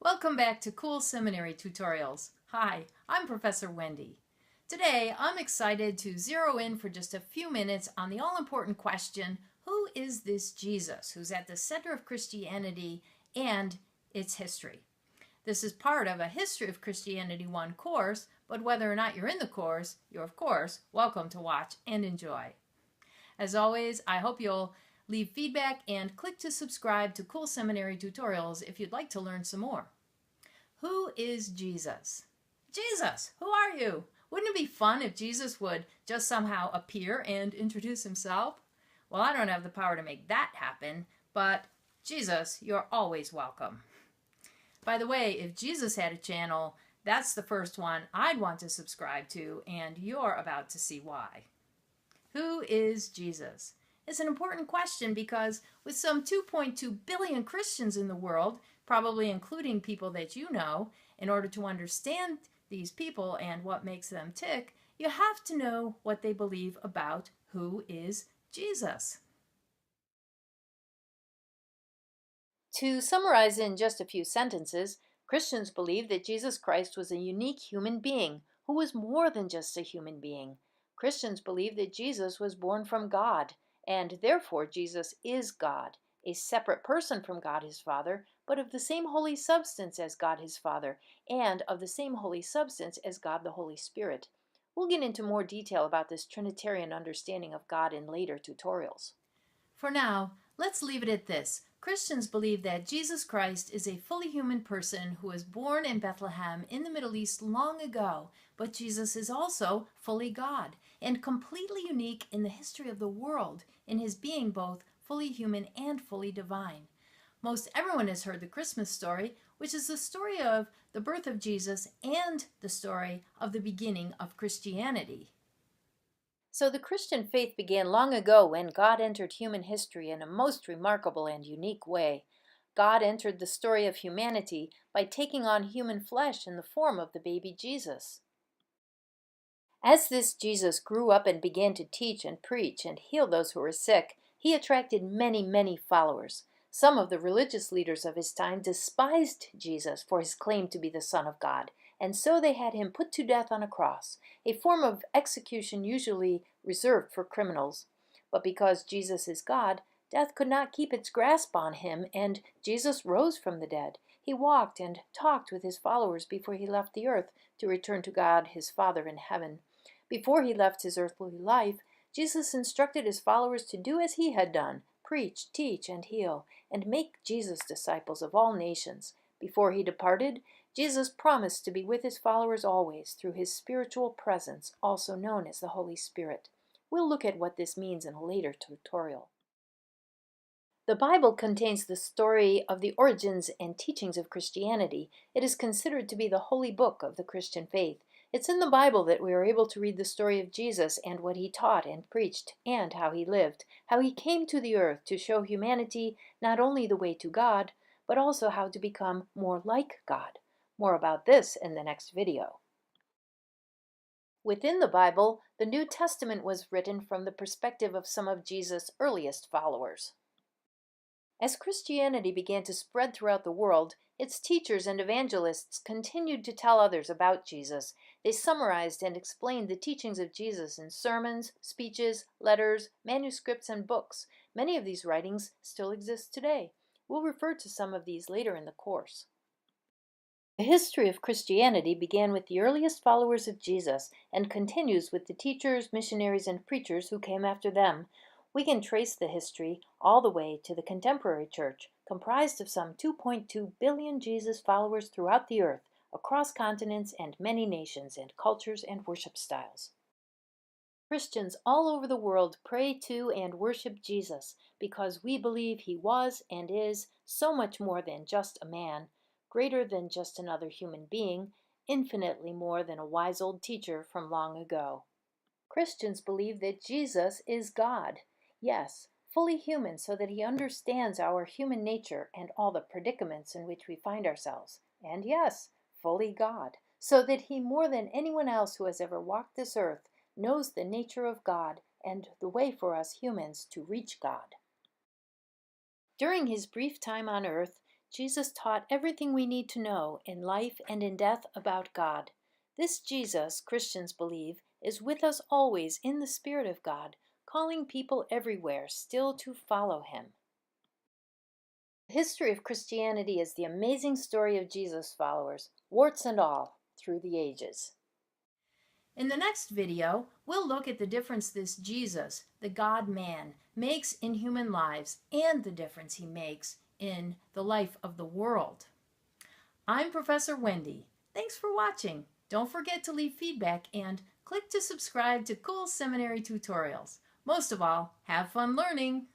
Welcome back to Cool Seminary Tutorials. Hi, I'm Professor Wendy. Today, I'm excited to zero in for just a few minutes on the all-important question, who is this Jesus who's at the center of Christianity and its history? This is part of a History of Christianity 1 course, but whether or not you're in the course, you're of course welcome to watch and enjoy. As always, I hope you'll leave feedback and click to subscribe to Cool Seminary Tutorials if you'd like to learn some more. Who is Jesus? Jesus, who are you? Wouldn't it be fun if Jesus would just somehow appear and introduce himself? Well, I don't have the power to make that happen, but Jesus, you're always welcome. By the way, if Jesus had a channel, that's the first one I'd want to subscribe to, and you're about to see why. Who is Jesus? It's an important question because with some 2.2 billion Christians in the world, probably including people that you know, in order to understand these people and what makes them tick, you have to know what they believe about who is Jesus. To summarize in just a few sentences, Christians believe that Jesus Christ was a unique human being who was more than just a human being. Christians believe that Jesus was born from God, and therefore Jesus is God, a separate person from God his Father, but of the same holy substance as God his Father, and of the same holy substance as God the Holy Spirit. We'll get into more detail about this Trinitarian understanding of God in later tutorials. For now, let's leave it at this. Christians believe that Jesus Christ is a fully human person who was born in Bethlehem in the Middle East long ago, but Jesus is also fully God and completely unique in the history of the world in his being both fully human and fully divine. Most everyone has heard the Christmas story, which is the story of the birth of Jesus and the story of the beginning of Christianity. So the Christian faith began long ago when God entered human history in a most remarkable and unique way. God entered the story of humanity by taking on human flesh in the form of the baby Jesus. As this Jesus grew up and began to teach and preach and heal those who were sick, he attracted many followers. Some of the religious leaders of his time despised Jesus for his claim to be the Son of God, and so they had him put to death on a cross, a form of execution usually reserved for criminals. But because Jesus is God, death could not keep its grasp on him, and Jesus rose from the dead. He walked and talked with his followers before he left the earth to return to God his Father in heaven. Before he left his earthly life, Jesus instructed his followers to do as he had done, preach, teach, and heal, and make Jesus disciples of all nations. Before he departed, Jesus promised to be with his followers always through his spiritual presence, also known as the Holy Spirit. We'll look at what this means in a later tutorial. The Bible contains the story of the origins and teachings of Christianity. It is considered to be the holy book of the Christian faith. It's in the Bible that we are able to read the story of Jesus and what he taught and preached, and how he lived, how he came to the earth to show humanity not only the way to God, but also how to become more like God. More about this in the next video. Within the Bible, the New Testament was written from the perspective of some of Jesus' earliest followers. As Christianity began to spread throughout the world, its teachers and evangelists continued to tell others about Jesus. They summarized and explained the teachings of Jesus in sermons, speeches, letters, manuscripts, and books. Many of these writings still exist today. We'll refer to some of these later in the course. The history of Christianity began with the earliest followers of Jesus and continues with the teachers, missionaries, and preachers who came after them. We can trace the history all the way to the contemporary church, comprised of some 2.2 billion Jesus followers throughout the earth, across continents and many nations and cultures and worship styles. Christians all over the world pray to and worship Jesus because we believe he was and is so much more than just a man, greater than just another human being, infinitely more than a wise old teacher from long ago. Christians believe that Jesus is God. Yes, fully human so that he understands our human nature and all the predicaments in which we find ourselves. And yes, fully God, so that he more than anyone else who has ever walked this earth knows the nature of God and the way for us humans to reach God. During his brief time on earth, Jesus taught everything we need to know in life and in death about God. This Jesus, Christians believe, is with us always in the Spirit of God, calling people everywhere still to follow him. The history of Christianity is the amazing story of Jesus followers, warts and all, through the ages. In the next video, we'll look at the difference this Jesus, the God-man, makes in human lives and the difference he makes in the life of the world. I'm Professor Wendy. Thanks for watching. Don't forget to leave feedback and click to subscribe to Cool Seminary Tutorials. Most of all, have fun learning!